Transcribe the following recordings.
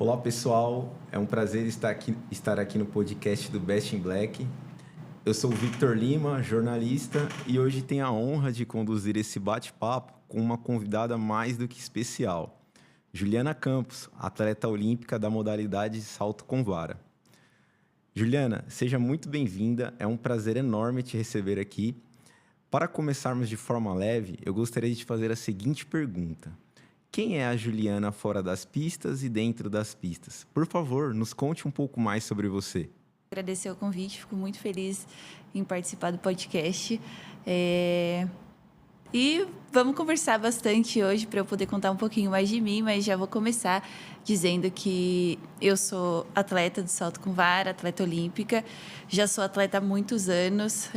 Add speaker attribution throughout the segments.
Speaker 1: Olá, pessoal. É um prazer estar aqui no podcast do Best in Black. Eu sou o Victor Lima, jornalista, e hoje tenho a honra de conduzir esse bate-papo com uma convidada mais do que especial, Juliana Campos, atleta olímpica da modalidade de salto com vara. Juliana, seja muito bem-vinda. É um prazer enorme te receber aqui. Para começarmos de forma leve, eu gostaria de te fazer a seguinte pergunta. Quem é a Juliana fora das pistas e dentro das pistas? Por favor, nos conte um pouco mais sobre você.
Speaker 2: Agradecer o convite, fico muito feliz em participar do podcast. E vamos conversar bastante hoje para eu poder contar um pouquinho mais de mim, mas já vou começar dizendo que eu sou atleta de salto com vara, atleta olímpica. Já sou atleta há muitos anos,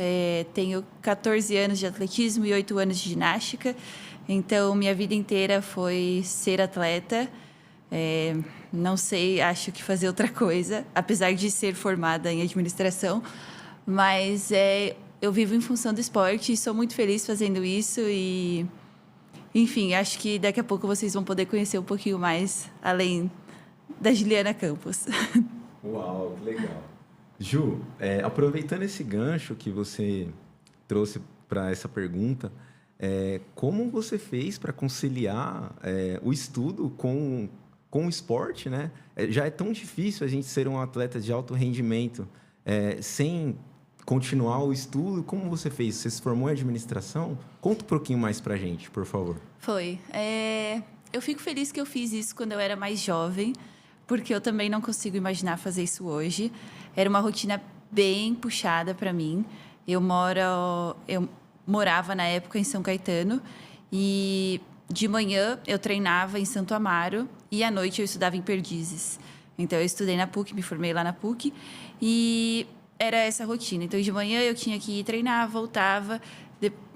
Speaker 2: tenho 14 anos de atletismo e 8 anos de ginástica. Então, minha vida inteira foi ser atleta. Não sei, acho que fazer outra coisa, apesar de ser formada em administração. Mas eu vivo em função do esporte e sou muito feliz fazendo isso. E, enfim, acho que daqui a pouco vocês vão poder conhecer um pouquinho mais, além da Juliana Campos.
Speaker 1: Uau, que legal. Ju, aproveitando esse gancho que você trouxe para essa pergunta, como você fez para conciliar o estudo com o esporte, né? Já é tão difícil a gente ser um atleta de alto rendimento sem continuar o estudo. Como você fez? Você se formou em administração? Conta um pouquinho mais para a gente, por favor.
Speaker 2: Foi. Eu fico feliz que eu fiz isso quando eu era mais jovem, porque eu também não consigo imaginar fazer isso hoje. Era uma rotina bem puxada para mim. Eu morava na época em São Caetano e de manhã eu treinava em Santo Amaro e à noite eu estudava em Perdizes. Então eu estudei na PUC, me formei lá na PUC e era essa rotina. Então de manhã eu tinha que ir treinar, voltava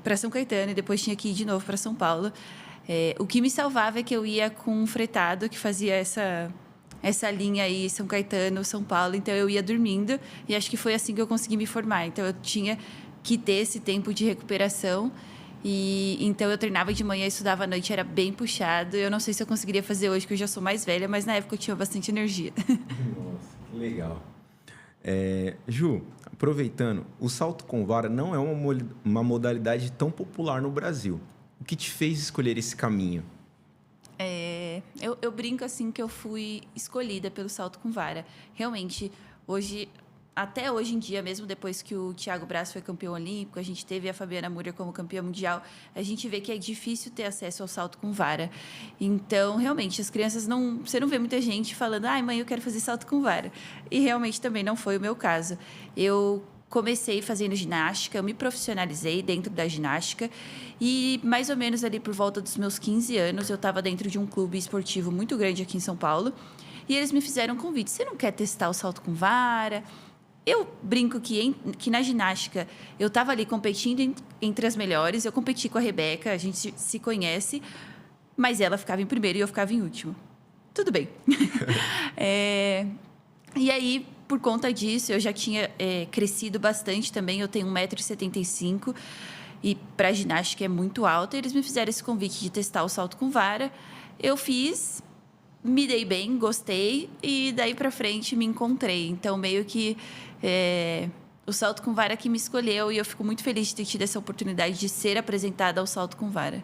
Speaker 2: para São Caetano e depois tinha que ir de novo para São Paulo. O que me salvava é que eu ia com um fretado que fazia essa linha aí, São Caetano, São Paulo. Então eu ia dormindo e acho que foi assim que eu consegui me formar. Então eu tinha que ter esse tempo de recuperação. E então eu treinava de manhã e estudava à noite, era bem puxado. Eu não sei se eu conseguiria fazer hoje, porque eu já sou mais velha, mas na época eu tinha bastante energia.
Speaker 1: Nossa, que legal. Ju, aproveitando, o salto com vara não é uma modalidade tão popular no Brasil. O que te fez escolher esse caminho?
Speaker 2: Eu brinco assim que eu fui escolhida pelo salto com vara. Realmente, até hoje em dia, mesmo depois que o Thiago Braz foi campeão olímpico, a gente teve a Fabiana Múria como campeã mundial, a gente vê que é difícil ter acesso ao salto com vara. Então, realmente, as crianças você não vê muita gente falando, ai, mãe, eu quero fazer salto com vara. E realmente também não foi o meu caso. Eu comecei fazendo ginástica, eu me profissionalizei dentro da ginástica e mais ou menos ali por volta dos meus 15 anos, eu estava dentro de um clube esportivo muito grande aqui em São Paulo e eles me fizeram um convite, você não quer testar o salto com vara? Eu brinco que na ginástica eu estava ali competindo entre as melhores, eu competi com a Rebeca, a gente se conhece, mas ela ficava em primeiro e eu ficava em último. Tudo bem. E aí, por conta disso, eu já tinha crescido bastante também, eu tenho 1,75 m e para ginástica é muito alta. Eles me fizeram esse convite de testar o salto com vara, eu fiz, me dei bem, gostei e daí para frente me encontrei. Então, meio que o salto com vara que me escolheu e eu fico muito feliz de ter tido essa oportunidade de ser apresentada ao salto com vara.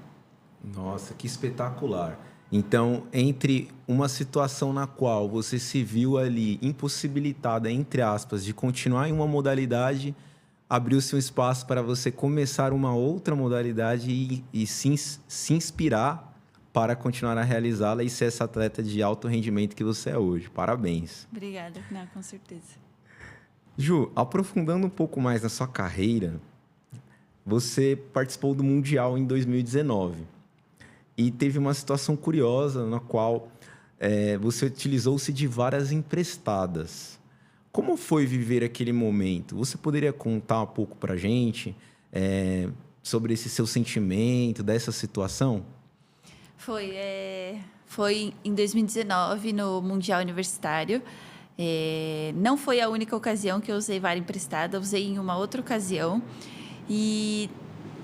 Speaker 1: Nossa, que espetacular. Então, entre uma situação na qual você se viu ali impossibilitada, entre aspas, de continuar em uma modalidade, abriu-se um espaço para você começar uma outra modalidade e se inspirar para continuar a realizá-la e ser essa atleta de alto rendimento que você é hoje. Parabéns.
Speaker 2: Obrigada, não, com certeza.
Speaker 1: Ju, aprofundando um pouco mais na sua carreira, você participou do Mundial em 2019 e teve uma situação curiosa na qual você utilizou-se de varas emprestadas. Como foi viver aquele momento? Você poderia contar um pouco para a gente sobre esse seu sentimento, dessa situação?
Speaker 2: Foi em 2019, no Mundial Universitário. Não foi a única ocasião que eu usei vara emprestada, eu usei em uma outra ocasião. E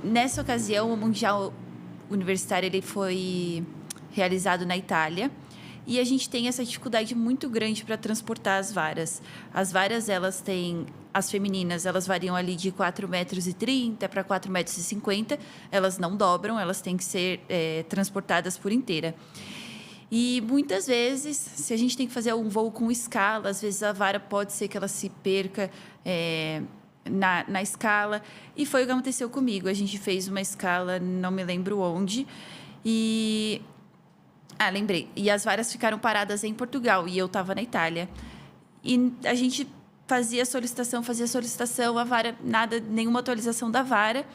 Speaker 2: nessa ocasião, o Mundial Universitário ele foi realizado na Itália. E a gente tem essa dificuldade muito grande para transportar as varas. As varas, elas têm... As femininas, elas variam ali de 4,30 metros para 4,50 metros. Elas não dobram, elas têm que ser transportadas por inteira. E muitas vezes, se a gente tem que fazer um voo com escala, às vezes a vara pode ser que ela se perca na escala. E foi o que aconteceu comigo. A gente fez uma escala, não me lembro onde, e... lembrei. E as varas ficaram paradas em Portugal e eu estava na Itália. E a gente fazia solicitação, a vara, nada, nenhuma atualização da vara.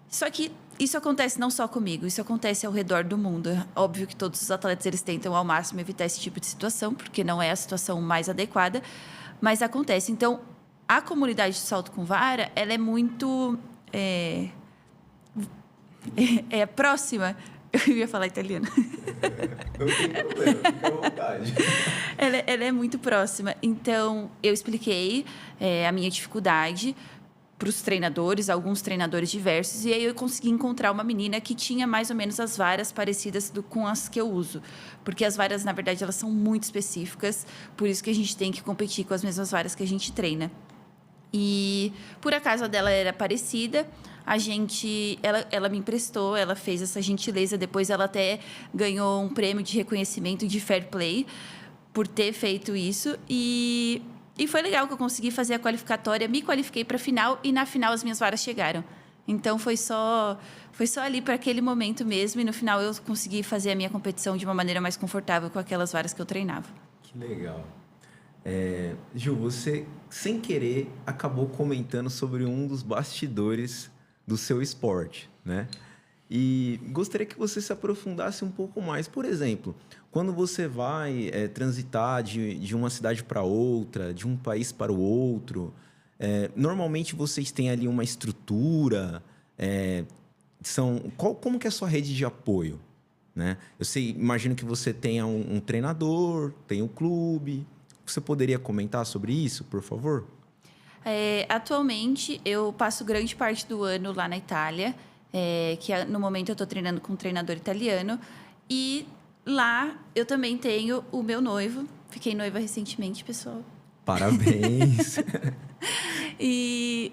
Speaker 2: Só que isso acontece não só comigo, isso acontece ao redor do mundo. Óbvio que todos os atletas eles tentam ao máximo evitar esse tipo de situação, porque não é a situação mais adequada, mas acontece. Então, a comunidade de salto com vara, ela é muito próxima. Eu ia falar italiano.
Speaker 1: Não tem problema, fica à vontade.
Speaker 2: Ela é muito próxima. Então, eu expliquei a minha dificuldade para os treinadores, alguns treinadores diversos, e aí eu consegui encontrar uma menina que tinha mais ou menos as varas parecidas com as que eu uso. Porque as varas, na verdade, elas são muito específicas, por isso que a gente tem que competir com as mesmas varas que a gente treina. E, por acaso, a dela era parecida. Ela me emprestou, ela fez essa gentileza. Depois, ela até ganhou um prêmio de reconhecimento de fair play por ter feito isso. E foi legal que eu consegui fazer a qualificatória. Me qualifiquei para a final e, na final, as minhas varas chegaram. Então, foi só ali para aquele momento mesmo. E, no final, eu consegui fazer a minha competição de uma maneira mais confortável com aquelas varas que eu treinava.
Speaker 1: Que legal. Ju, você, sem querer, acabou comentando sobre um dos bastidores do seu esporte, né? E gostaria que você se aprofundasse um pouco mais. Por exemplo, quando você vai transitar de uma cidade para outra, de um país para o outro, normalmente vocês têm ali uma estrutura, como que é a sua rede de apoio, né? Imagino que você tenha um treinador, tem um clube. Você poderia comentar sobre isso, por favor?
Speaker 2: Atualmente, eu passo grande parte do ano lá na Itália, que no momento eu estou treinando com um treinador italiano. E lá eu também tenho o meu noivo. Fiquei noiva recentemente, pessoal.
Speaker 1: Parabéns!
Speaker 2: E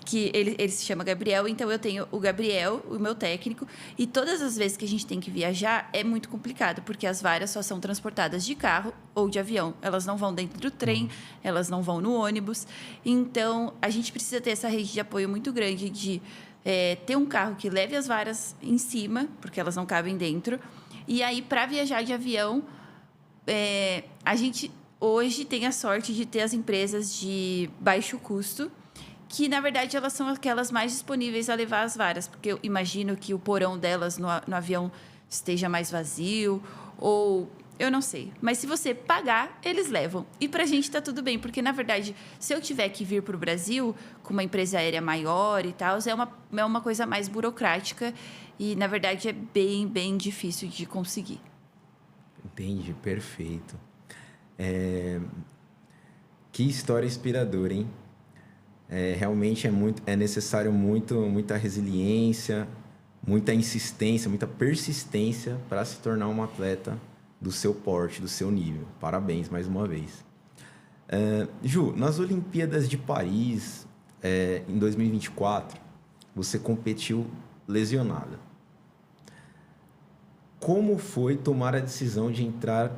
Speaker 2: que ele se chama Gabriel, então eu tenho o Gabriel, o meu técnico, e todas as vezes que a gente tem que viajar é muito complicado, porque as varas só são transportadas de carro ou de avião. Elas não vão dentro do trem, elas não vão no ônibus. Então, a gente precisa ter essa rede de apoio muito grande de ter um carro que leve as varas em cima, porque elas não cabem dentro. E aí, para viajar de avião, a gente hoje tem a sorte de ter as empresas de baixo custo, que, na verdade, elas são aquelas mais disponíveis a levar as varas, porque eu imagino que o porão delas no avião esteja mais vazio, ou eu não sei. Mas se você pagar, eles levam. E pra gente tá tudo bem, porque, na verdade, se eu tiver que vir pro Brasil com uma empresa aérea maior e tal, é uma coisa mais burocrática e, na verdade, é bem, bem difícil de conseguir.
Speaker 1: Entendi, perfeito. Que história inspiradora, hein? Realmente é necessário muita resiliência, muita insistência, muita persistência para se tornar um atleta do seu porte, do seu nível. Parabéns mais uma vez. Ju, nas Olimpíadas de Paris, em 2024, você competiu lesionada. Como foi tomar a decisão de entrar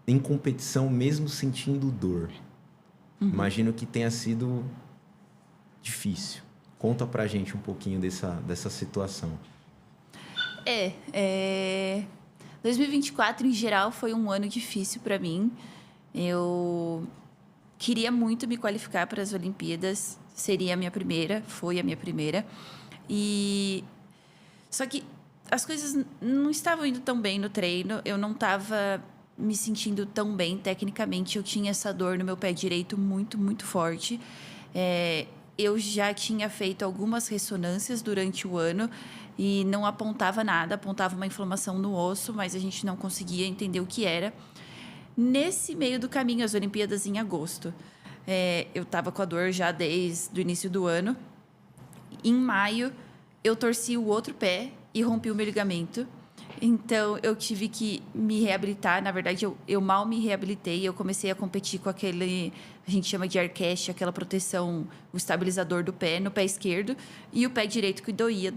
Speaker 1: em competição mesmo sentindo dor? Imagino que tenha sido difícil. Conta pra gente um pouquinho dessa situação.
Speaker 2: 2024, em geral, foi um ano difícil para mim. Eu queria muito me qualificar para as Olimpíadas. Seria a minha primeira, foi a minha primeira. Só que as coisas não estavam indo tão bem no treino. Eu não estava me sentindo tão bem tecnicamente. Eu tinha essa dor no meu pé direito muito, muito forte. Eu já tinha feito algumas ressonâncias durante o ano e não apontava nada, apontava uma inflamação no osso, mas a gente não conseguia entender o que era. Nesse meio do caminho, as Olimpíadas em agosto, eu estava com a dor já desde o início do ano. Em maio, eu torci o outro pé e rompi o meu ligamento. Então, eu tive que me reabilitar. Na verdade, eu mal me reabilitei. Eu comecei a competir com aquele, a gente chama de Aircast, aquela proteção, o estabilizador do pé, no pé esquerdo. E o pé direito que doía.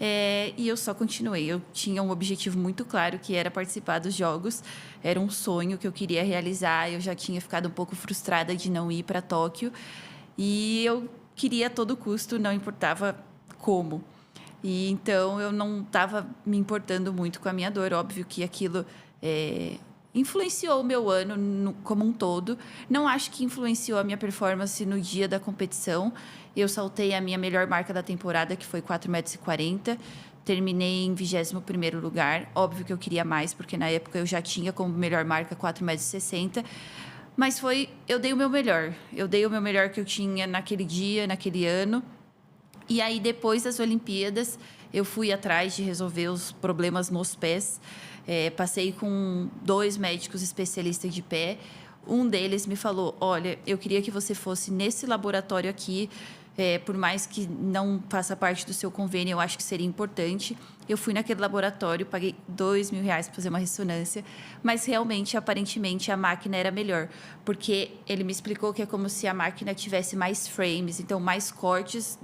Speaker 2: E eu só continuei. Eu tinha um objetivo muito claro, que era participar dos Jogos. Era um sonho que eu queria realizar. Eu já tinha ficado um pouco frustrada de não ir para Tóquio. E eu queria a todo custo, não importava como. E então eu não estava me importando muito com a minha dor. Óbvio que aquilo influenciou o meu ano como um todo. Não acho que influenciou a minha performance no dia da competição. Eu saltei a minha melhor marca da temporada, que foi 4,40 m. Terminei em 21º lugar. Óbvio que eu queria mais, porque na época eu já tinha como melhor marca 4,60 m. Mas eu dei o meu melhor. Eu dei o meu melhor que eu tinha naquele dia, naquele ano. E aí, depois das Olimpíadas, eu fui atrás de resolver os problemas nos pés. Passei com 2 médicos especialistas de pé. Um deles me falou, olha, eu queria que você fosse nesse laboratório aqui, por mais que não faça parte do seu convênio, eu acho que seria importante. Eu fui naquele laboratório, paguei R$2.000 para fazer uma ressonância, mas realmente, aparentemente, a máquina era melhor, porque ele me explicou que é como se a máquina tivesse mais frames, então mais cortes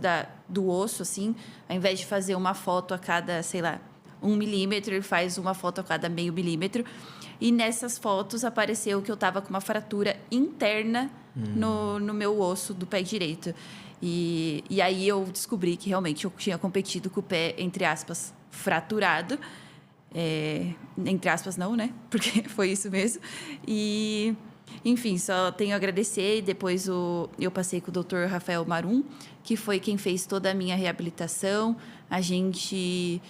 Speaker 2: do osso, assim, ao invés de fazer uma foto a cada, sei lá, 1 milímetro, ele faz uma foto a cada meio milímetro. E nessas fotos apareceu que eu estava com uma fratura interna no meu osso do pé direito. E aí eu descobri que realmente eu tinha competido com o pé, entre aspas, fraturado. Entre aspas não, né? Porque foi isso mesmo. E, enfim, só tenho a agradecer. E depois eu passei com o Dr. Rafael Marum, que foi quem fez toda a minha reabilitação. A gente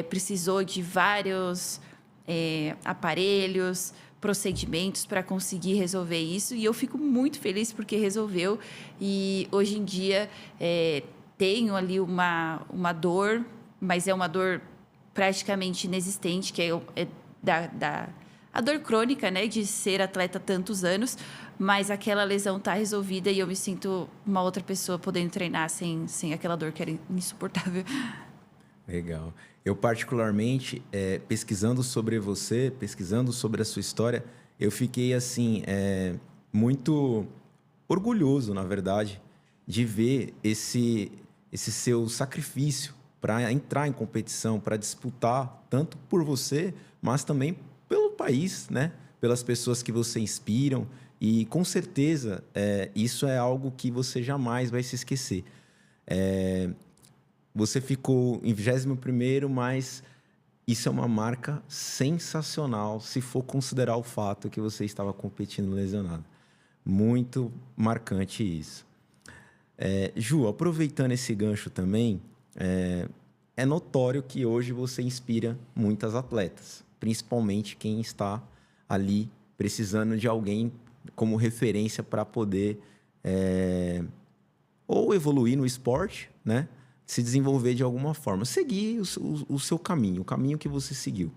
Speaker 2: precisou de vários aparelhos, procedimentos para conseguir resolver isso. E eu fico muito feliz porque resolveu. E hoje em dia tenho ali uma dor, mas é uma dor praticamente inexistente, que a dor crônica, né, de ser atleta há tantos anos, mas aquela lesão está resolvida e eu me sinto uma outra pessoa podendo treinar sem aquela dor que era insuportável.
Speaker 1: Legal. Eu, particularmente, pesquisando sobre você, pesquisando sobre a sua história, eu fiquei, assim, muito orgulhoso, na verdade, de ver esse seu sacrifício para entrar em competição, para disputar, tanto por você, mas também pelo país, né? Pelas pessoas que você inspiram. E, com certeza, isso é algo que você jamais vai se esquecer. Você ficou em 21º, mas isso é uma marca sensacional, se for considerar o fato que você estava competindo lesionado. Muito marcante isso. Ju, aproveitando esse gancho também, é notório que hoje você inspira muitas atletas, principalmente quem está ali precisando de alguém como referência para poder ou evoluir no esporte, né? Se desenvolver de alguma forma, seguir o seu caminho, o caminho que você seguiu.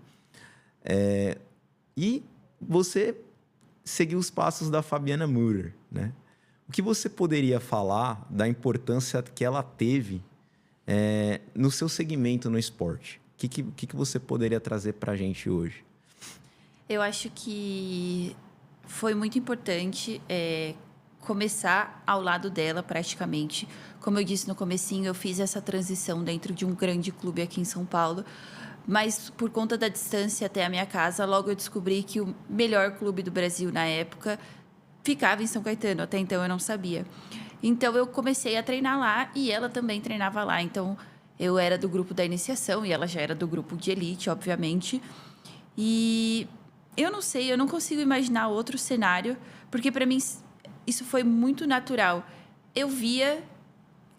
Speaker 1: E você seguiu os passos da Fabiana Müller, né? O que você poderia falar da importância que ela teve no seu segmento no esporte? O que você poderia trazer para a gente hoje?
Speaker 2: Eu acho que foi muito importante começar ao lado dela, praticamente. Como eu disse no comecinho, eu fiz essa transição dentro de um grande clube aqui em São Paulo, mas por conta da distância até a minha casa, logo eu descobri que o melhor clube do Brasil na época ficava em São Caetano. Até então eu não sabia. Então eu comecei a treinar lá e ela também treinava lá. Então eu era do grupo da iniciação e ela já era do grupo de elite, obviamente. E eu não sei, eu não consigo imaginar outro cenário, porque para mim isso foi muito natural. Eu via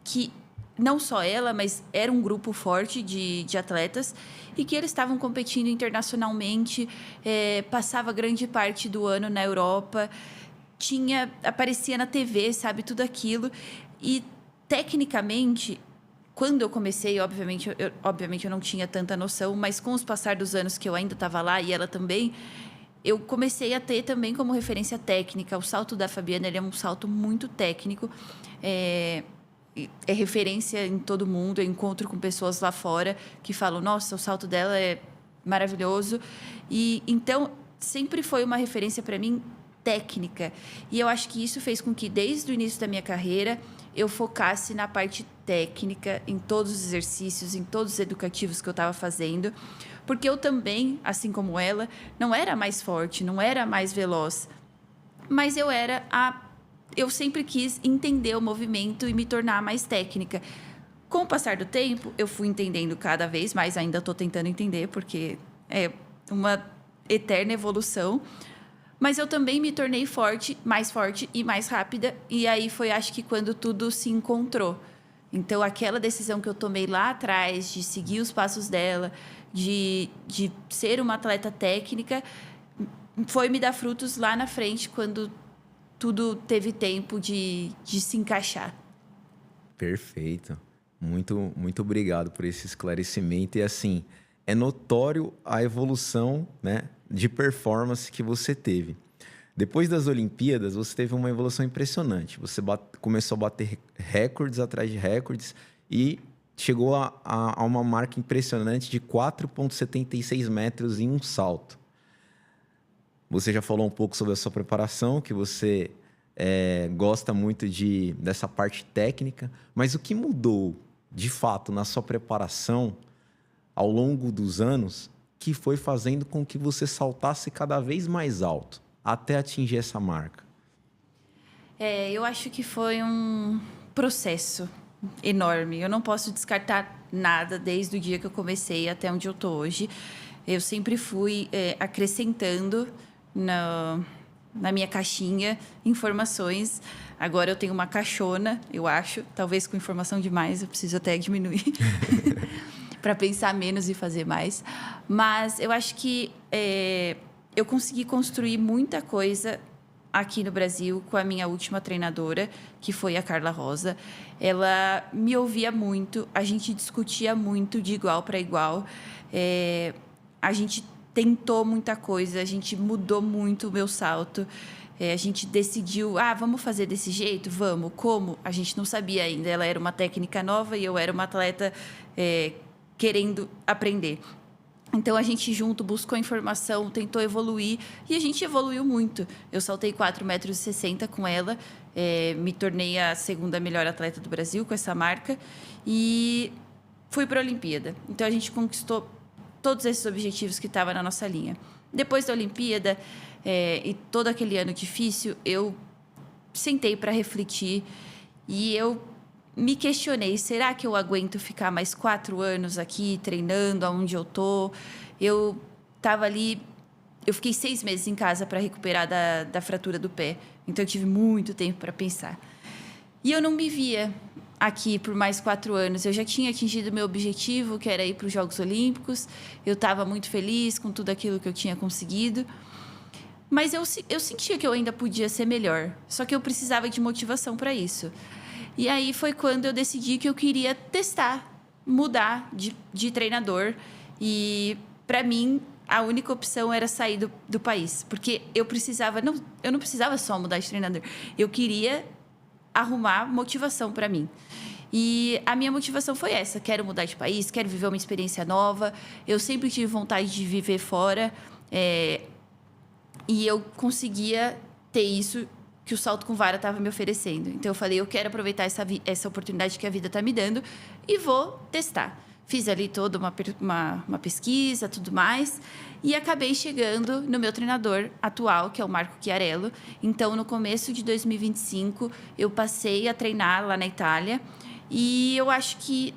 Speaker 2: que não só ela, mas era um grupo forte de atletas e que eles estavam competindo internacionalmente, passava grande parte do ano na Europa, aparecia na TV, sabe, tudo aquilo. E, tecnicamente, quando eu comecei, obviamente eu não tinha tanta noção, mas com os passar dos anos que eu ainda estava lá e ela também, eu comecei a ter também como referência técnica. O salto da Fabiana, ele é um salto muito técnico. é referência em todo mundo. Eu encontro com pessoas lá fora que falam, nossa, o salto dela é maravilhoso. E então sempre foi uma referência para mim técnica. E eu acho que isso fez com que desde o início da minha carreira eu focasse na parte técnica, em todos os exercícios, em todos os educativos que eu estava fazendo, porque eu também, assim como ela, não era mais forte, não era mais veloz, mas eu sempre quis entender o movimento e me tornar mais técnica. Com o passar do tempo, eu fui entendendo cada vez mais, ainda estou tentando entender, porque é uma eterna evolução, mas eu também me tornei mais forte e mais rápida, e aí foi, acho que, quando tudo se encontrou. Então, aquela decisão que eu tomei lá atrás, de seguir os passos dela, de ser uma atleta técnica, foi me dar frutos lá na frente, quando tudo teve tempo de se encaixar.
Speaker 1: Perfeito. Muito, muito obrigado por esse esclarecimento. E assim, é notório a evolução, né, de performance que você teve. Depois das Olimpíadas, você teve uma evolução impressionante. Você começou a bater recordes atrás de recordes e chegou a uma marca impressionante de 4,76 metros em um salto. Você já falou um pouco sobre a sua preparação, que você gosta muito dessa parte técnica, mas o que mudou, de fato, na sua preparação ao longo dos anos, que foi fazendo com que você saltasse cada vez mais alto, até atingir essa marca?
Speaker 2: Eu acho que foi um processo enorme. Eu não posso descartar nada desde o dia que eu comecei até onde eu estou hoje. Eu sempre fui acrescentando na minha caixinha informações. Agora eu tenho uma caixona, eu acho. Talvez com informação demais, eu preciso até diminuir para pensar menos e fazer mais. Mas eu acho que eu consegui construir muita coisa aqui no Brasil com a minha última treinadora, que foi a Carla Rosa. Ela me ouvia muito, a gente discutia muito de igual para igual. A gente tentou muita coisa, a gente mudou muito o meu salto. A gente decidiu, vamos fazer desse jeito? Vamos. Como? A gente não sabia ainda. Ela era uma técnica nova e eu era uma atleta querendo aprender. Então, a gente junto buscou informação, tentou evoluir e a gente evoluiu muito. Eu saltei 4,60 metros com ela, me tornei a segunda melhor atleta do Brasil com essa marca e fui para a Olimpíada. Então, a gente conquistou todos esses objetivos que estavam na nossa linha. Depois da Olimpíada e todo aquele ano difícil, eu sentei para refletir e eu me questionei, será que eu aguento ficar mais 4 anos aqui treinando aonde eu tô? Eu estava ali, eu fiquei 6 meses em casa para recuperar da fratura do pé. Então, eu tive muito tempo para pensar. E eu não me via aqui por mais 4 anos. Eu já tinha atingido meu objetivo, que era ir para os Jogos Olímpicos. Eu estava muito feliz com tudo aquilo que eu tinha conseguido. Mas eu sentia que eu ainda podia ser melhor. Só que eu precisava de motivação para isso. E aí foi quando eu decidi que eu queria testar, mudar de treinador. E, para mim, a única opção era sair do país. Porque eu não precisava só mudar de treinador. Eu queria arrumar motivação para mim. E a minha motivação foi essa. Quero mudar de país, quero viver uma experiência nova. Eu sempre tive vontade de viver fora. E eu conseguia ter isso que o salto com vara estava me oferecendo. Então, eu falei, eu quero aproveitar essa oportunidade que a vida está me dando e vou testar. Fiz ali toda uma pesquisa, tudo mais, e acabei chegando no meu treinador atual, que é o Marco Chiarello. Então, no começo de 2025, eu passei a treinar lá na Itália e eu acho que,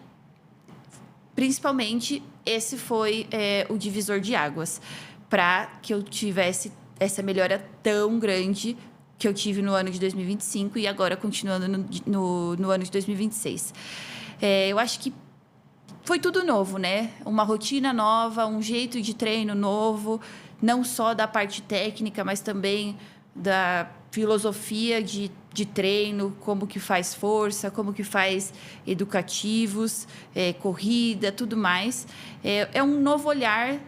Speaker 2: principalmente, esse foi o divisor de águas para que eu tivesse essa melhora tão grande que eu tive no ano de 2025 e agora continuando no ano de 2026. Eu acho que foi tudo novo, né? Uma rotina nova, um jeito de treino novo, não só da parte técnica, mas também da filosofia de treino, como que faz força, como que faz educativos, corrida, tudo mais. É um novo olhar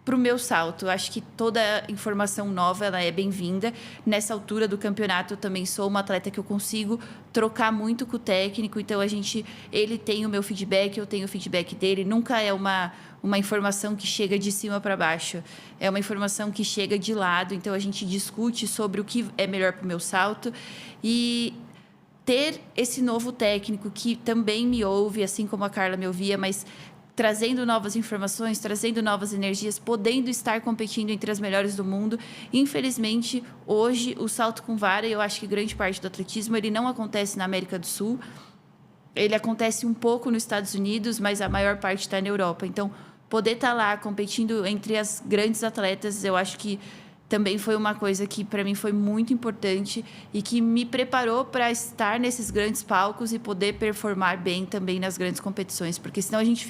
Speaker 2: para o meu salto. Acho que toda informação nova ela é bem-vinda. Nessa altura do campeonato, eu também sou uma atleta que eu consigo trocar muito com o técnico. Então, ele tem o meu feedback, eu tenho o feedback dele. Nunca é uma informação que chega de cima para baixo. É uma informação que chega de lado. Então, a gente discute sobre o que é melhor para o meu salto. E ter esse novo técnico que também me ouve, assim como a Carla me ouvia, mas trazendo novas informações, trazendo novas energias, podendo estar competindo entre as melhores do mundo. Infelizmente, hoje, o salto com vara, eu acho que grande parte do atletismo, ele não acontece na América do Sul. Ele acontece um pouco nos Estados Unidos, mas a maior parte está na Europa. Então, poder estar lá competindo entre as grandes atletas, eu acho que também foi uma coisa que, para mim, foi muito importante e que me preparou para estar nesses grandes palcos e poder performar bem também nas grandes competições. Porque senão a gente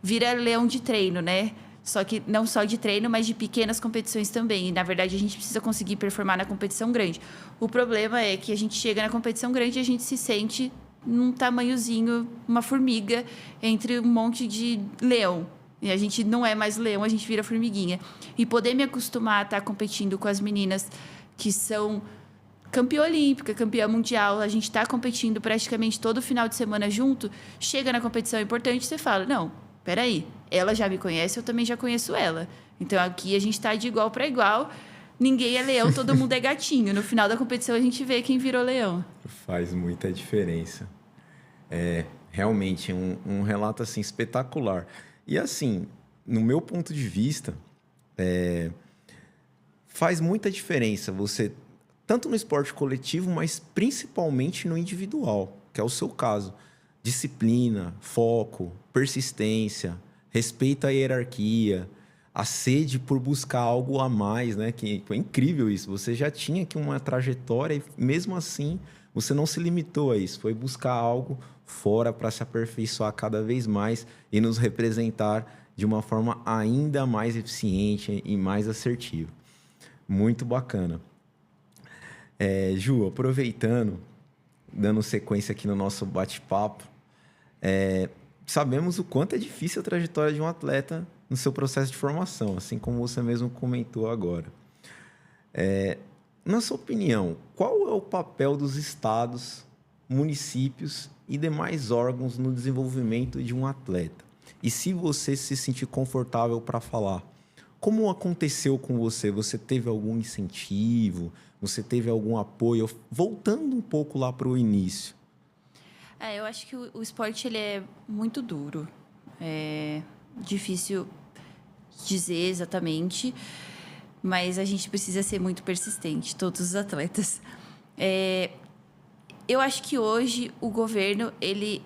Speaker 2: vira leão de treino, né? Só que não só de treino, mas de pequenas competições também. E, na verdade, a gente precisa conseguir performar na competição grande. O problema é que a gente chega na competição grande e a gente se sente num tamanhozinho, uma formiga, entre um monte de leão. E a gente não é mais leão, a gente vira formiguinha. E poder me acostumar a estar competindo com as meninas que são campeã olímpica, campeã mundial, a gente está competindo praticamente todo final de semana junto, chega na competição importante e você fala, não, peraí, ela já me conhece, eu também já conheço ela. Então, aqui a gente está de igual para igual, ninguém é leão, todo mundo é gatinho. No final da competição, a gente vê quem virou leão.
Speaker 1: Faz muita diferença. É realmente um relato assim, espetacular. E assim, no meu ponto de vista, faz muita diferença você, tanto no esporte coletivo, mas principalmente no individual, que é o seu caso. Disciplina, foco, persistência, respeito à hierarquia, a sede por buscar algo a mais, né? Que é incrível isso. Você já tinha aqui uma trajetória e mesmo assim você não se limitou a isso. Foi buscar algo fora para se aperfeiçoar cada vez mais e nos representar de uma forma ainda mais eficiente e mais assertiva. Muito bacana. Ju, aproveitando, dando sequência aqui no nosso bate-papo, sabemos o quanto é difícil a trajetória de um atleta no seu processo de formação, assim como você mesmo comentou agora. Na sua opinião, qual é o papel dos estados, municípios e demais órgãos no desenvolvimento de um atleta? E se você se sentir confortável para falar, como aconteceu com você? Você teve algum incentivo? Você teve algum apoio? Voltando um pouco lá para o início.
Speaker 2: Eu acho que o esporte ele é muito duro. É difícil dizer exatamente, mas a gente precisa ser muito persistente, todos os atletas. Eu acho que hoje o governo ele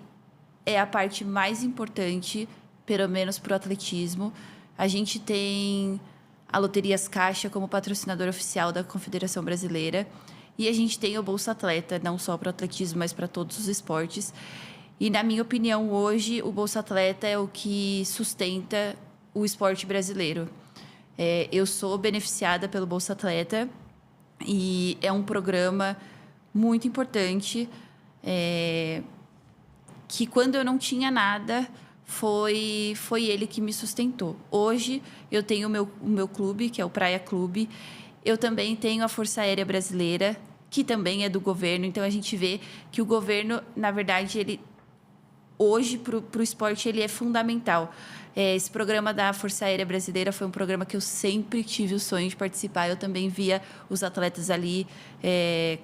Speaker 2: é a parte mais importante, pelo menos para o atletismo. A gente tem a Loterias Caixa como patrocinador oficial da Confederação Brasileira e a gente tem o Bolsa Atleta, não só para o atletismo, mas para todos os esportes. E, na minha opinião, hoje o Bolsa Atleta é o que sustenta o esporte brasileiro. Eu sou beneficiada pelo Bolsa Atleta e é um programa muito importante que, quando eu não tinha nada, foi ele que me sustentou. Hoje, eu tenho o meu clube, que é o Praia Clube. Eu também tenho a Força Aérea Brasileira, que também é do governo. Então, a gente vê que o governo, na verdade, hoje, para o esporte, ele é fundamental. Esse programa da Força Aérea Brasileira foi um programa que eu sempre tive o sonho de participar. Eu também via os atletas ali,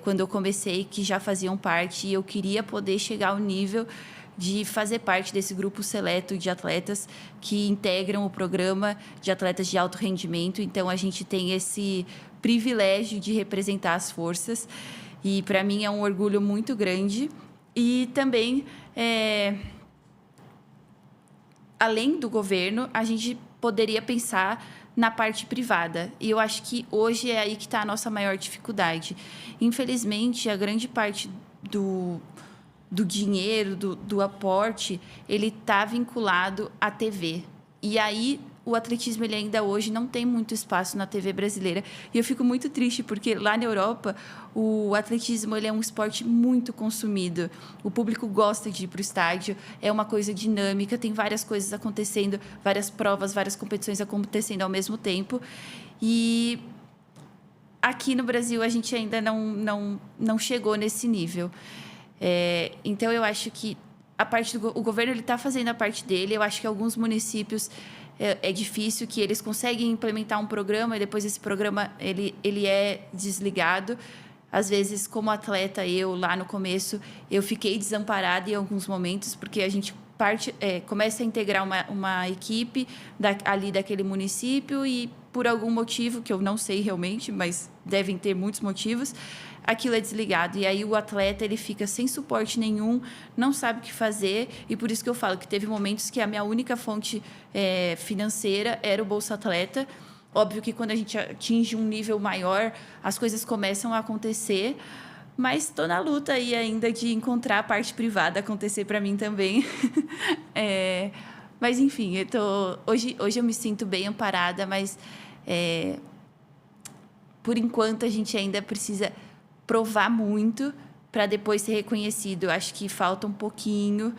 Speaker 2: quando eu comecei, que já faziam parte. E eu queria poder chegar ao nível de fazer parte desse grupo seleto de atletas que integram o programa de atletas de alto rendimento. Então, a gente tem esse privilégio de representar as forças. E, para mim, é um orgulho muito grande. E também, além do governo, a gente poderia pensar na parte privada. E eu acho que hoje é aí que está a nossa maior dificuldade. Infelizmente, a grande parte do dinheiro, do aporte, ele está vinculado à TV. E aí, o atletismo ele ainda hoje não tem muito espaço na TV brasileira. E eu fico muito triste, porque lá na Europa, o atletismo ele é um esporte muito consumido. O público gosta de ir para o estádio, é uma coisa dinâmica, tem várias coisas acontecendo, várias provas, várias competições acontecendo ao mesmo tempo. E aqui no Brasil, a gente ainda não chegou nesse nível. Então, eu acho que o governo está fazendo a parte dele. Eu acho que alguns municípios é difícil, que eles conseguem implementar um programa e depois esse programa ele é desligado. Às vezes, como atleta, eu lá no começo, eu fiquei desamparada em alguns momentos, porque a gente começa a integrar uma equipe ali daquele município e, por algum motivo, que eu não sei realmente, mas devem ter muitos motivos, aquilo é desligado. E aí o atleta ele fica sem suporte nenhum, não sabe o que fazer. E por isso que eu falo que teve momentos que a minha única fonte financeira era o Bolsa Atleta. Óbvio que quando a gente atinge um nível maior, as coisas começam a acontecer. Mas estou na luta aí ainda de encontrar a parte privada acontecer para mim também. Mas, enfim, hoje eu me sinto bem amparada, mas por enquanto a gente ainda precisa provar muito para depois ser reconhecido. Eu acho que falta um pouquinho,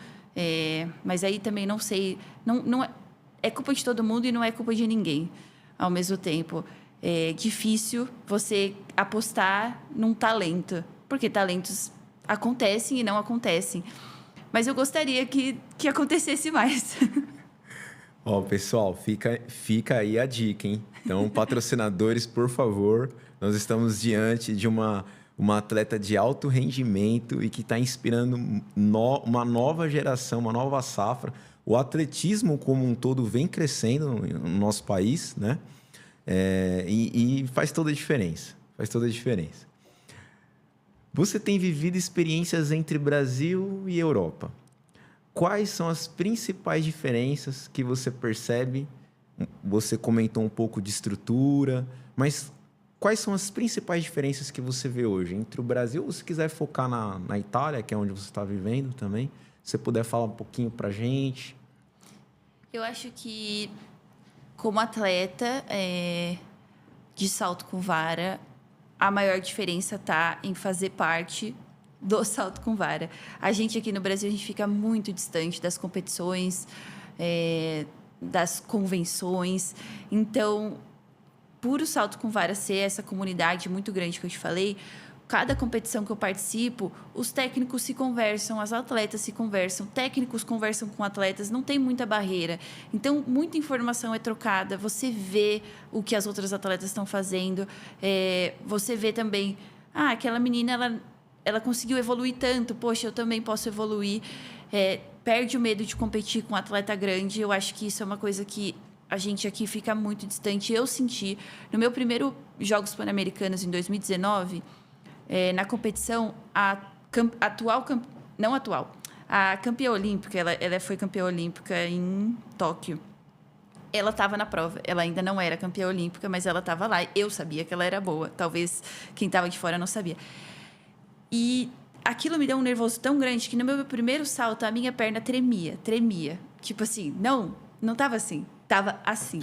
Speaker 2: mas aí também não sei. Não é culpa de todo mundo e não é culpa de ninguém ao mesmo tempo. É difícil você apostar num talento, porque talentos acontecem e não acontecem. Mas eu gostaria que acontecesse mais.
Speaker 1: Pessoal, fica aí a dica, hein? Então, patrocinadores, por favor, nós estamos diante de uma atleta de alto rendimento e que está inspirando uma nova geração, uma nova safra. O atletismo como um todo vem crescendo no nosso país, né? E faz toda a diferença. Faz toda a diferença. Você tem vivido experiências entre Brasil e Europa. Quais são as principais diferenças que você percebe? Você comentou um pouco de estrutura, mas quais são as principais diferenças que você vê hoje entre o Brasil, ou se quiser focar na Itália, que é onde você está vivendo também, se você puder falar um pouquinho para a gente?
Speaker 2: Eu acho que, como atleta de salto com vara, a maior diferença está em fazer parte do salto com vara. A gente aqui no Brasil, a gente fica muito distante das competições, das convenções. Então, por o salto com vara ser essa comunidade muito grande que eu te falei, cada competição que eu participo, os técnicos se conversam, as atletas se conversam, técnicos conversam com atletas, não tem muita barreira. Então, muita informação é trocada, você vê o que as outras atletas estão fazendo, você vê também, aquela menina, ela conseguiu evoluir tanto, poxa, eu também posso evoluir. Perde o medo de competir com um atleta grande. Eu acho que isso é uma coisa que a gente aqui fica muito distante. Eu senti, no meu primeiro Jogos Pan-Americanos, em 2019, na competição, a campeã olímpica, ela foi campeã olímpica em Tóquio. Ela estava na prova. Ela ainda não era campeã olímpica, mas ela estava lá. Eu sabia que ela era boa. Talvez quem estava de fora não sabia. E aquilo me deu um nervoso tão grande que no meu primeiro salto a minha perna tremia. Tipo assim, não estava assim, estava assim.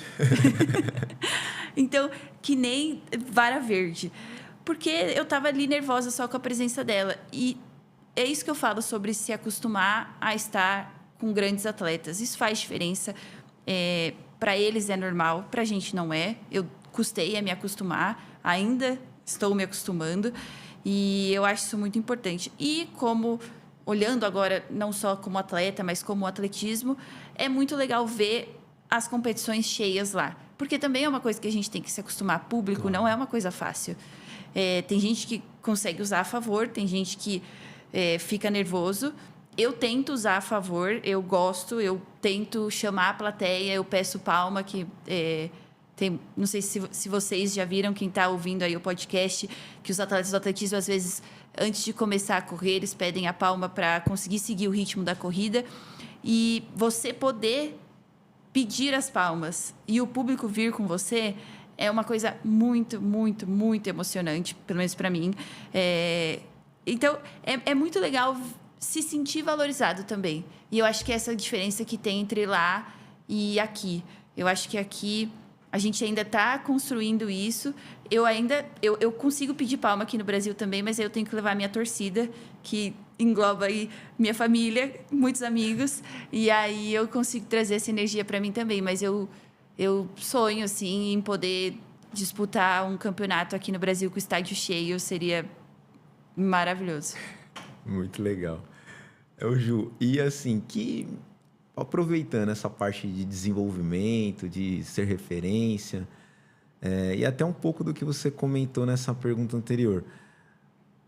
Speaker 2: Então, que nem vara verde. Porque eu estava ali nervosa só com a presença dela. E é isso que eu falo sobre se acostumar a estar com grandes atletas. Isso faz diferença. Para eles é normal, para a gente não é. Eu custei a me acostumar, ainda estou me acostumando. E eu acho isso muito importante. E olhando agora, não só como atleta, mas como atletismo, é muito legal ver as competições cheias lá. Porque também é uma coisa que a gente tem que se acostumar. Público claro. Não é uma coisa fácil. Tem gente que consegue usar a favor, tem gente que fica nervoso. Eu tento usar a favor, eu gosto, eu tento chamar a plateia, eu peço palma, que... não sei se vocês já viram, quem está ouvindo aí o podcast, que os atletas do atletismo, às vezes, antes de começar a correr, eles pedem a palma para conseguir seguir o ritmo da corrida. E você poder pedir as palmas e o público vir com você é uma coisa muito, muito, muito emocionante, pelo menos para mim. Então, é muito legal se sentir valorizado também. E eu acho que essa diferença que tem entre lá e aqui. Eu acho que aqui a gente ainda está construindo isso. Eu consigo pedir palma aqui no Brasil também, mas eu tenho que levar a minha torcida, que engloba aí minha família, muitos amigos, e aí eu consigo trazer essa energia para mim também. Mas eu sonho, assim, em poder disputar um campeonato aqui no Brasil com o estádio cheio. Seria maravilhoso.
Speaker 1: Muito legal. Ju, e assim, aproveitando essa parte de desenvolvimento, de ser referência, e até um pouco do que você comentou nessa pergunta anterior.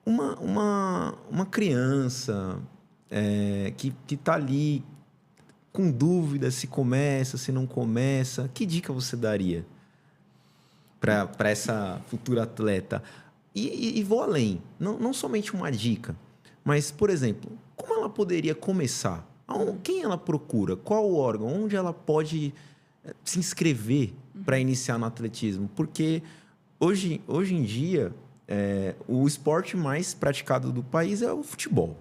Speaker 1: Uma criança que está ali com dúvida se começa, se não começa, que dica você daria para essa futura atleta? E vou além, não somente uma dica, mas, por exemplo, como ela poderia começar? Quem ela procura? Qual o órgão? Onde ela pode se inscrever para iniciar no atletismo? Porque hoje em dia, o esporte mais praticado do país é o futebol,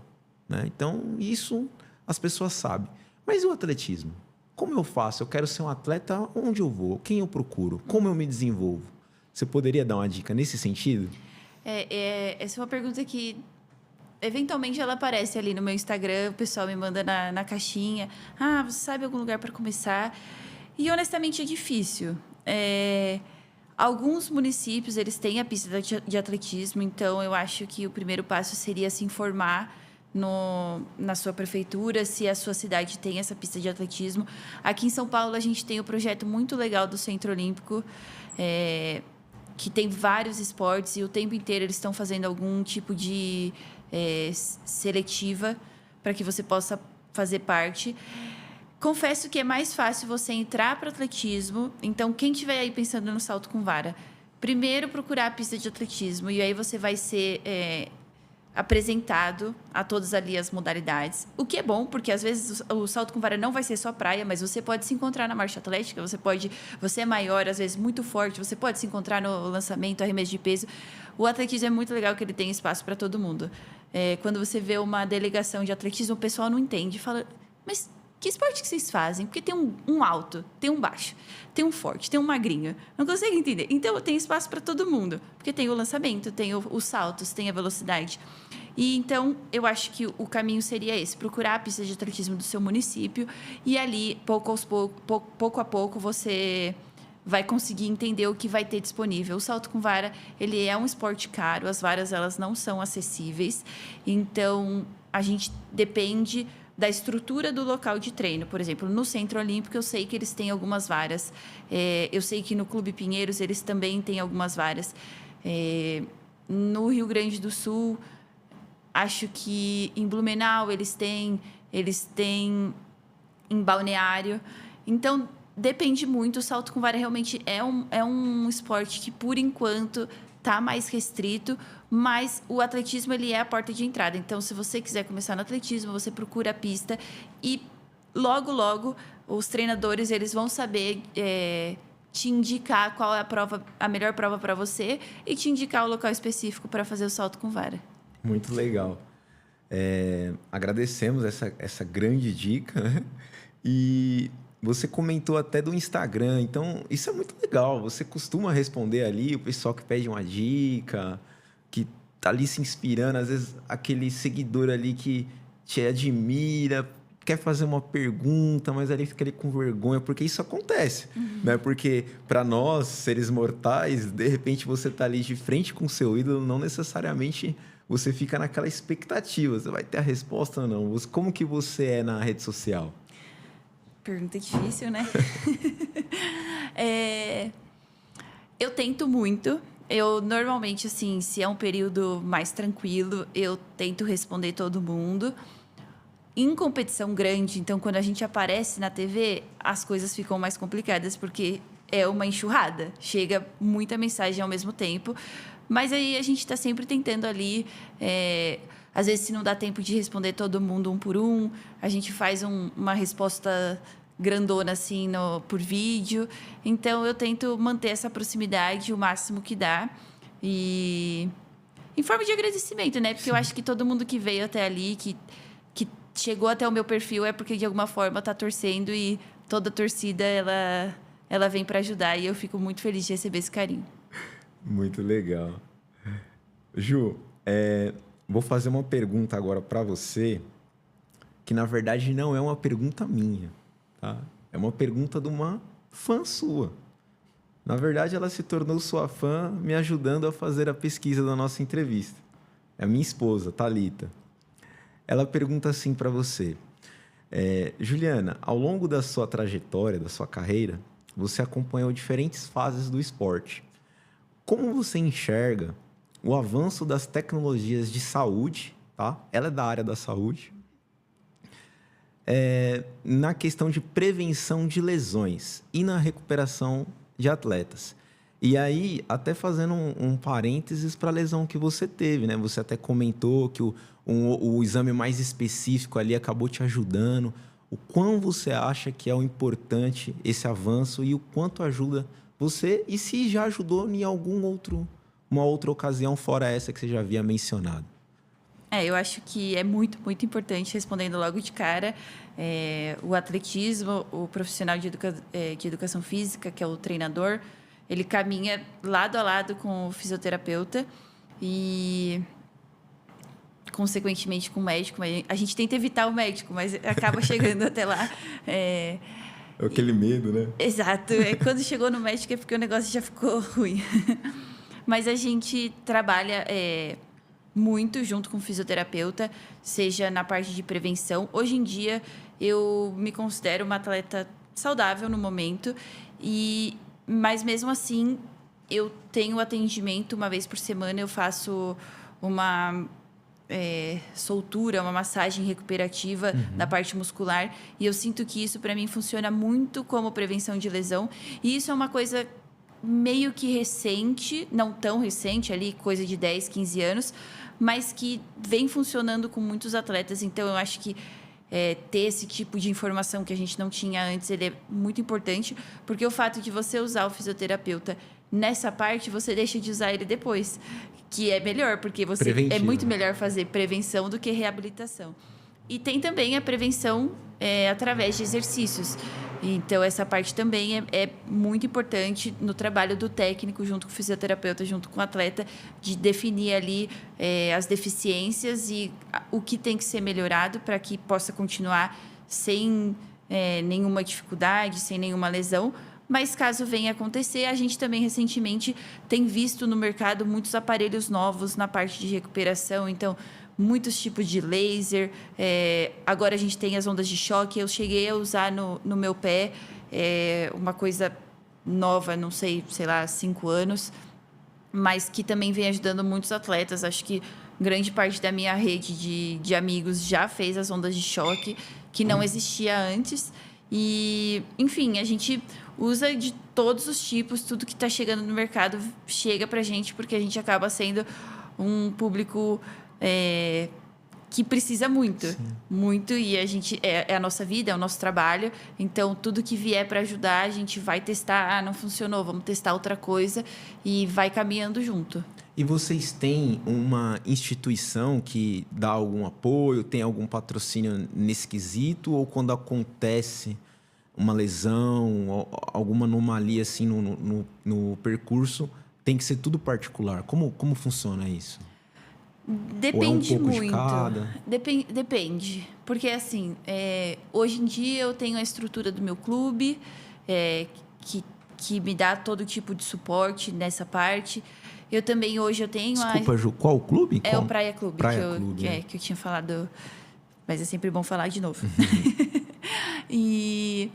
Speaker 1: né? Então, isso as pessoas sabem. Mas e o atletismo? Como eu faço? Eu quero ser um atleta, onde eu vou? Quem eu procuro? Como eu me desenvolvo? Você poderia dar uma dica nesse sentido?
Speaker 2: Essa é uma pergunta que, eventualmente, ela aparece ali no meu Instagram. O pessoal me manda na caixinha. Você sabe algum lugar para começar? E, honestamente, é difícil. Alguns municípios, eles têm a pista de atletismo. Então, eu acho que o primeiro passo seria se informar na sua prefeitura, se a sua cidade tem essa pista de atletismo. Aqui em São Paulo, a gente tem um projeto muito legal do Centro Olímpico, que tem vários esportes, e o tempo inteiro eles estão fazendo algum tipo de seletiva para que você possa fazer parte. Confesso que é mais fácil você entrar para o atletismo. Então, quem estiver aí pensando no salto com vara, primeiro procurar a pista de atletismo, e aí você vai ser apresentado a todas ali as modalidades. O que é bom, porque às vezes o salto com vara não vai ser só praia, mas você pode se encontrar na marcha atlética, você é maior, às vezes muito forte, você pode se encontrar no lançamento, arremesso de peso. O atletismo é muito legal, que ele tem espaço para todo mundo. Quando você vê uma delegação de atletismo, o pessoal não entende, fala, mas que esporte que vocês fazem? Porque tem um alto, tem um baixo, tem um forte, tem um magrinho. Não consegue entender. Então, tem espaço para todo mundo. Porque tem o lançamento, tem os saltos, tem a velocidade. E, então, eu acho que o caminho seria esse. Procurar a pista de atletismo do seu município. E ali, pouco a pouco, você vai conseguir entender o que vai ter disponível. O salto com vara, ele é um esporte caro. As varas, elas não são acessíveis. Então, a gente depende da estrutura do local de treino. Por exemplo, no Centro Olímpico, eu sei que eles têm algumas varas. Eu sei que no Clube Pinheiros, eles também têm algumas varas. No Rio Grande do Sul, acho que em Blumenau eles têm em Balneário. Então, depende muito. O salto com vara realmente é um esporte que, por enquanto, está mais restrito, mas o atletismo, ele é a porta de entrada. Então, se você quiser começar no atletismo, você procura a pista e logo, logo, os treinadores, eles vão saber te indicar qual é a melhor prova para você e te indicar o local específico para fazer o salto com vara.
Speaker 1: Muito legal. Agradecemos essa grande dica, né? E você comentou até do Instagram, então isso é muito legal. Você costuma responder ali o pessoal que pede uma dica, que tá ali se inspirando, às vezes aquele seguidor ali que te admira, quer fazer uma pergunta, mas ali fica ali com vergonha, porque isso acontece, né? Porque para nós, seres mortais, de repente você tá ali de frente com o seu ídolo, não necessariamente você fica naquela expectativa, você vai ter a resposta ou não. Como que você é na rede social?
Speaker 2: Pergunta difícil, né? Eu tento muito. Eu, normalmente, assim, se é um período mais tranquilo, eu tento responder todo mundo. Em competição grande, então, quando a gente aparece na TV, as coisas ficam mais complicadas, porque é uma enxurrada. Chega muita mensagem ao mesmo tempo. Mas aí a gente está sempre tentando ali... Às vezes, se não dá tempo de responder todo mundo um por um, a gente faz uma resposta grandona, assim, por vídeo. Então, eu tento manter essa proximidade o máximo que dá. E em forma de agradecimento, né? Porque eu acho que todo mundo que veio até ali, que chegou até o meu perfil, é porque, de alguma forma, está torcendo. E toda torcida, ela ela vem para ajudar e eu fico muito feliz de receber esse carinho.
Speaker 1: Muito legal. Ju, vou fazer uma pergunta agora para você, que na verdade não é uma pergunta minha, tá? É uma pergunta de uma fã sua. Na verdade, ela se tornou sua fã me ajudando a fazer a pesquisa da nossa entrevista. É a minha esposa, Thalita. Ela pergunta assim para você: Juliana, ao longo da sua trajetória, da sua carreira, você acompanhou diferentes fases do esporte. Como você enxerga o avanço das tecnologias de saúde, tá? Ela é da área da saúde, na questão de prevenção de lesões e na recuperação de atletas. E aí, até fazendo um parênteses para a lesão que você teve, né? Você até comentou que o exame mais específico ali acabou te ajudando. O quão você acha que é o importante esse avanço e o quanto ajuda você e se já ajudou em uma outra ocasião fora essa que você já havia mencionado?
Speaker 2: Eu acho que é muito, muito importante, respondendo logo de cara, o atletismo, o profissional de educação física, que é o treinador, ele caminha lado a lado com o fisioterapeuta e, consequentemente, com o médico. A gente tenta evitar o médico, mas acaba chegando até lá.
Speaker 1: Aquele medo, né?
Speaker 2: Exato. Quando chegou no médico é porque o negócio já ficou ruim. Mas a gente trabalha muito junto com o fisioterapeuta, seja na parte de prevenção. Hoje em dia, eu me considero uma atleta saudável no momento, mas mesmo assim, eu tenho atendimento uma vez por semana, eu faço uma soltura, uma massagem recuperativa da parte muscular, e eu sinto que isso, para mim, funciona muito como prevenção de lesão, e isso é uma coisa meio que recente, não tão recente, ali, coisa de 10, 15 anos, mas que vem funcionando com muitos atletas. Então, eu acho que ter esse tipo de informação que a gente não tinha antes, ele é muito importante, porque o fato de você usar o fisioterapeuta nessa parte, você deixa de usar ele depois, que é melhor, porque é muito melhor fazer prevenção do que reabilitação. E tem também a prevenção através de exercícios. Então, essa parte também é muito importante no trabalho do técnico, junto com o fisioterapeuta, junto com o atleta, de definir ali as deficiências e o que tem que ser melhorado para que possa continuar sem nenhuma dificuldade, sem nenhuma lesão. Mas, caso venha acontecer, a gente também, recentemente, tem visto no mercado muitos aparelhos novos na parte de recuperação. Então, muitos tipos de laser. Agora a gente tem as ondas de choque. Eu cheguei a usar no meu pé uma coisa nova, não sei lá, 5 anos, mas que também vem ajudando muitos atletas. Acho que grande parte da minha rede de amigos já fez as ondas de choque, que não existia antes. E, enfim, a gente usa de todos os tipos. Tudo que está chegando no mercado chega para a gente, porque a gente acaba sendo um público que precisa muito. Sim. Muito, e a gente é a nossa vida, é o nosso trabalho. Então, tudo que vier para ajudar, a gente vai testar. Não funcionou, vamos testar outra coisa, e vai caminhando junto.
Speaker 1: E vocês têm uma instituição que dá algum apoio, tem algum patrocínio nesse quesito? Ou quando acontece uma lesão, alguma anomalia assim no percurso, tem que ser tudo particular? Como funciona isso?
Speaker 2: Depende
Speaker 1: ou é um pouco
Speaker 2: muito.
Speaker 1: De cada?
Speaker 2: Depende. Porque, assim, hoje em dia eu tenho a estrutura do meu clube, que me dá todo tipo de suporte nessa parte. Eu também, hoje, eu tenho...
Speaker 1: Desculpa, Ju, qual o clube?
Speaker 2: É o Praia Clube,
Speaker 1: que
Speaker 2: eu tinha falado... Mas é sempre bom falar de novo. E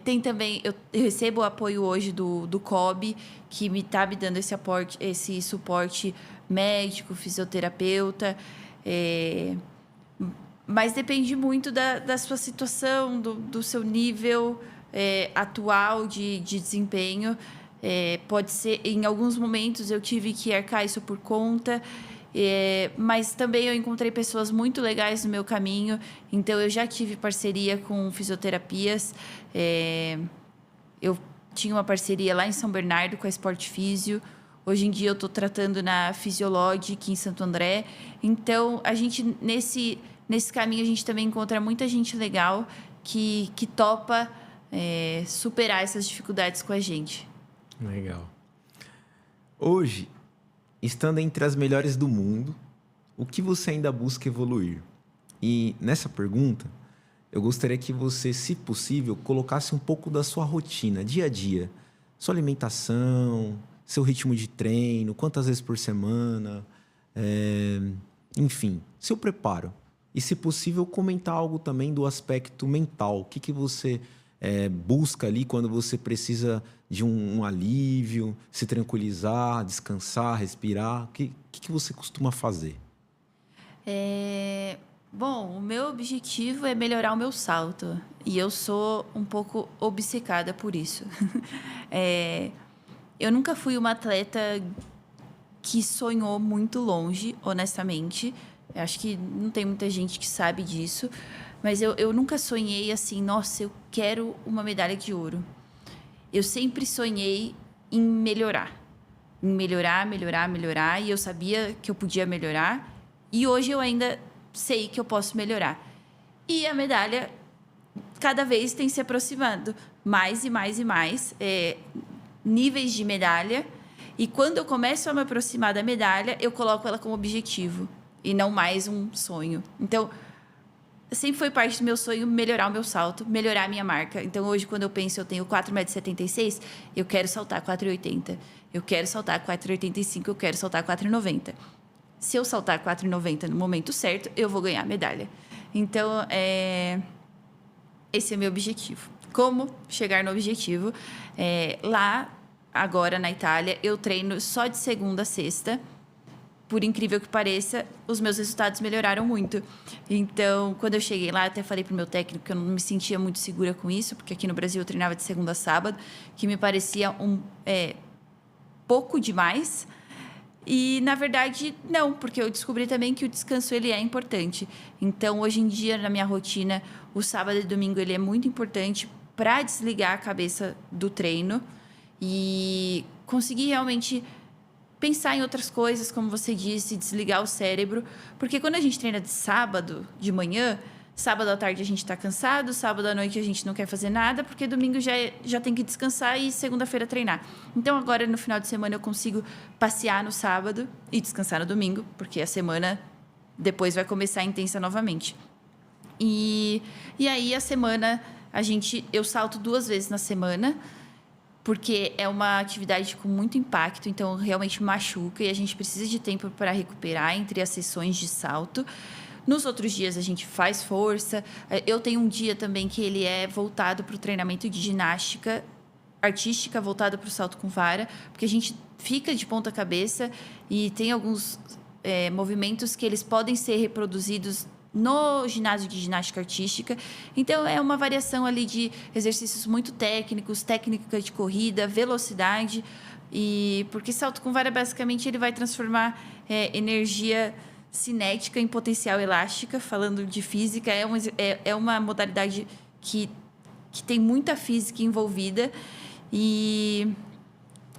Speaker 2: tem também... Eu recebo o apoio hoje do COB, que está me dando esse suporte médico, fisioterapeuta. Mas depende muito da sua situação, do seu nível atual de desempenho. Pode ser, em alguns momentos eu tive que arcar isso por conta, mas também eu encontrei pessoas muito legais no meu caminho. Então eu já tive parceria com fisioterapias. Eu tinha uma parceria lá em São Bernardo com a Sport Físio. Hoje em dia eu estou tratando na Fisiolog, aqui em Santo André. Então, a gente, nesse caminho, a gente também encontra muita gente legal que topa superar essas dificuldades com a gente.
Speaker 1: Legal. Hoje, estando entre as melhores do mundo, o que você ainda busca evoluir? E nessa pergunta, eu gostaria que você, se possível, colocasse um pouco da sua rotina, dia a dia. Sua alimentação, seu ritmo de treino, quantas vezes por semana, enfim, seu preparo. E, se possível, comentar algo também do aspecto mental. O que você busca ali quando você precisa de um alívio, se tranquilizar, descansar, respirar? O que você costuma fazer?
Speaker 2: Bom, o meu objetivo é melhorar o meu salto. E eu sou um pouco obcecada por isso. Eu nunca fui uma atleta que sonhou muito longe, honestamente. Eu acho que não tem muita gente que sabe disso. Mas eu nunca sonhei assim, nossa, eu quero uma medalha de ouro. Eu sempre sonhei em melhorar. Em melhorar. E eu sabia que eu podia melhorar. E hoje eu ainda sei que eu posso melhorar. E a medalha cada vez tem se aproximando. Mais e mais e mais. Níveis de medalha. E quando eu começo a me aproximar da medalha, eu coloco ela como objetivo. E não mais um sonho. Então, sempre foi parte do meu sonho melhorar o meu salto, melhorar a minha marca. Então, hoje, quando eu penso, eu tenho 4,76 m, eu quero saltar 4,80. Eu quero saltar 4,85, eu quero saltar 4,90. Se eu saltar 4,90 no momento certo, eu vou ganhar a medalha. Então, esse é meu objetivo. Como chegar no objetivo? Lá, agora na Itália, eu treino só de segunda a sexta. Por incrível que pareça, os meus resultados melhoraram muito. Então, quando eu cheguei lá, eu até falei pro meu técnico que eu não me sentia muito segura com isso, porque aqui no Brasil eu treinava de segunda a sábado, que me parecia pouco demais. E, na verdade, não, porque eu descobri também que o descanso ele é importante. Então, hoje em dia, na minha rotina, o sábado e domingo ele é muito importante para desligar a cabeça do treino e conseguir realmente pensar em outras coisas, como você disse, desligar o cérebro. Porque quando a gente treina de sábado, de manhã, sábado à tarde a gente está cansado, sábado à noite a gente não quer fazer nada, porque domingo já tem que descansar e segunda-feira treinar. Então, agora, no final de semana, eu consigo passear no sábado e descansar no domingo, porque a semana depois vai começar intensa novamente. E aí, a semana, eu salto 2 vezes na semana, porque é uma atividade com muito impacto, então realmente machuca e a gente precisa de tempo para recuperar entre as sessões de salto. Nos outros dias a gente faz força. Eu tenho um dia também que ele é voltado para o treinamento de ginástica artística, voltado para o salto com vara, porque a gente fica de ponta cabeça e tem alguns movimentos que eles podem ser reproduzidos no ginásio de ginástica artística. Então, é uma variação ali de exercícios muito técnicos, técnica de corrida, velocidade. E porque salto com vara, basicamente, ele vai transformar energia cinética em potencial elástica. Falando de física, é uma modalidade que tem muita física envolvida. E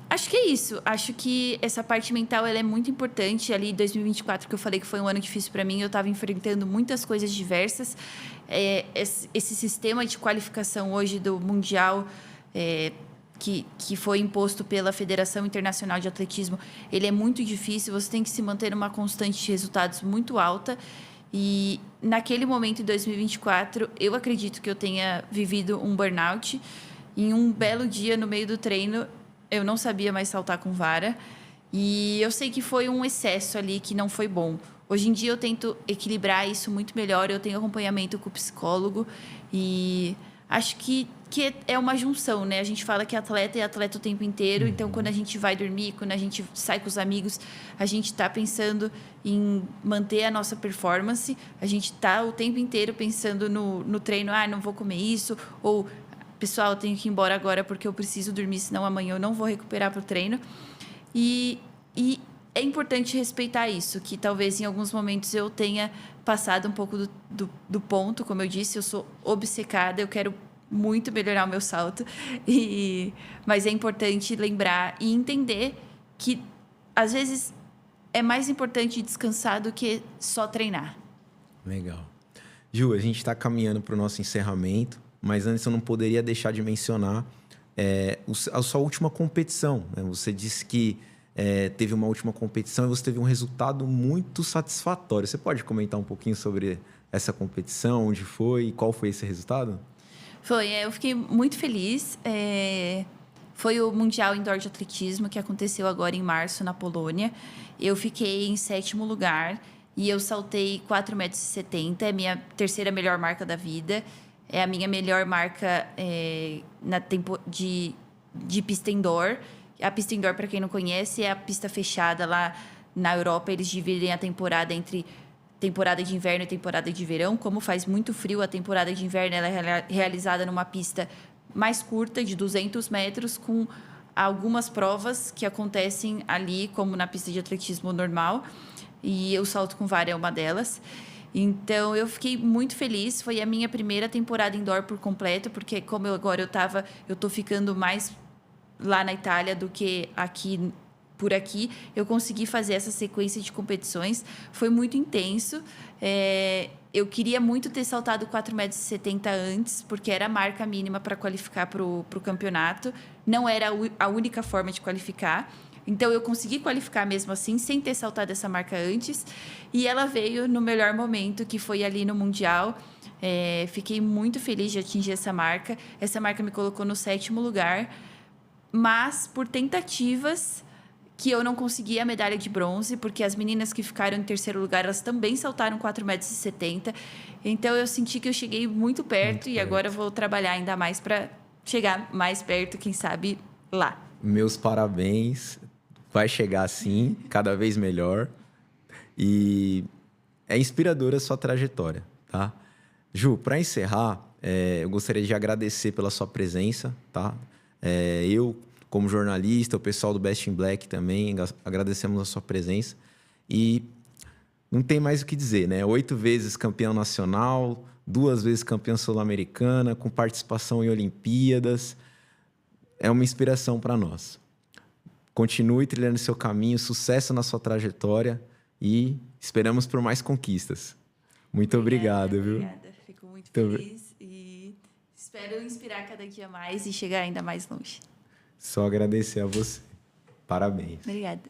Speaker 2: acho que é isso. Acho que essa parte mental ela é muito importante. Ali, 2024, que eu falei que foi um ano difícil para mim, eu estava enfrentando muitas coisas diversas. Esse sistema de qualificação hoje do Mundial, que foi imposto pela Federação Internacional de Atletismo, ele é muito difícil. Você tem que se manter numa constante de resultados muito alta. E naquele momento, em 2024, eu acredito que eu tenha vivido um burnout. Em um belo dia, no meio do treino, eu não sabia mais saltar com vara. E eu sei que foi um excesso ali que não foi bom. Hoje em dia eu tento equilibrar isso muito melhor. Eu tenho acompanhamento com o psicólogo. E acho que é uma junção, né? A gente fala que atleta é atleta o tempo inteiro. Então, quando a gente vai dormir, quando a gente sai com os amigos, a gente está pensando em manter a nossa performance. A gente está o tempo inteiro pensando no treino. Não vou comer isso. Ou, pessoal, eu tenho que ir embora agora porque eu preciso dormir, senão amanhã eu não vou recuperar para o treino. E é importante respeitar isso, que talvez em alguns momentos eu tenha passado um pouco do ponto. Como eu disse, eu sou obcecada, eu quero muito melhorar o meu salto. Mas é importante lembrar e entender que, às vezes, é mais importante descansar do que só treinar.
Speaker 1: Legal. Ju, a gente está caminhando para o nosso encerramento. mas antes eu não poderia deixar de mencionar a sua última competição, né? Você disse que teve uma última competição e você teve um resultado muito satisfatório. Você pode comentar um pouquinho sobre essa competição, onde foi e qual foi esse resultado?
Speaker 2: Eu fiquei muito feliz. Foi o Mundial Indoor de Atletismo que aconteceu agora em março na Polônia. Eu fiquei em 7º lugar e eu saltei 4,70 m. É a minha terceira melhor marca da vida. É a minha melhor marca de pista indoor. A pista indoor, para quem não conhece, é a pista fechada lá na Europa. Eles dividem a temporada entre temporada de inverno e temporada de verão. Como faz muito frio, a temporada de inverno ela é realizada numa pista mais curta, de 200 metros, com algumas provas que acontecem ali, como na pista de atletismo normal. E o salto com vara é uma delas. Então, eu fiquei muito feliz. Foi a minha primeira temporada indoor por completo, porque como eu tô ficando mais lá na Itália do que por aqui, eu consegui fazer essa sequência de competições. Foi muito intenso. Eu queria muito ter saltado 4,70 m antes, porque era a marca mínima para qualificar para o campeonato. Não era a única forma de qualificar. Então, eu consegui qualificar mesmo assim, sem ter saltado essa marca antes. E ela veio no melhor momento, que foi ali no Mundial. Fiquei muito feliz de atingir essa marca. Essa marca me colocou no 7º lugar. Mas, por tentativas, que eu não consegui a medalha de bronze, porque as meninas que ficaram em 3º lugar, elas também saltaram 4,70 m. Então, eu senti que eu cheguei muito perto. E agora eu vou trabalhar ainda mais para chegar mais perto, quem sabe, lá.
Speaker 1: Meus parabéns. Vai chegar assim, cada vez melhor. E é inspiradora a sua trajetória, tá? Ju, para encerrar, eu gostaria de agradecer pela sua presença, tá? Eu, como jornalista, o pessoal do Best in Black também, agradecemos a sua presença. E não tem mais o que dizer, né? 8 vezes campeão nacional, 2 vezes campeã sul-americana, com participação em Olimpíadas. É uma inspiração para nós. Continue trilhando seu caminho, sucesso na sua trajetória e esperamos por mais conquistas. Muito obrigado, viu?
Speaker 2: Obrigada, fico muito feliz e espero inspirar cada dia mais e chegar ainda mais longe.
Speaker 1: Só agradecer a você. Parabéns.
Speaker 2: Obrigada.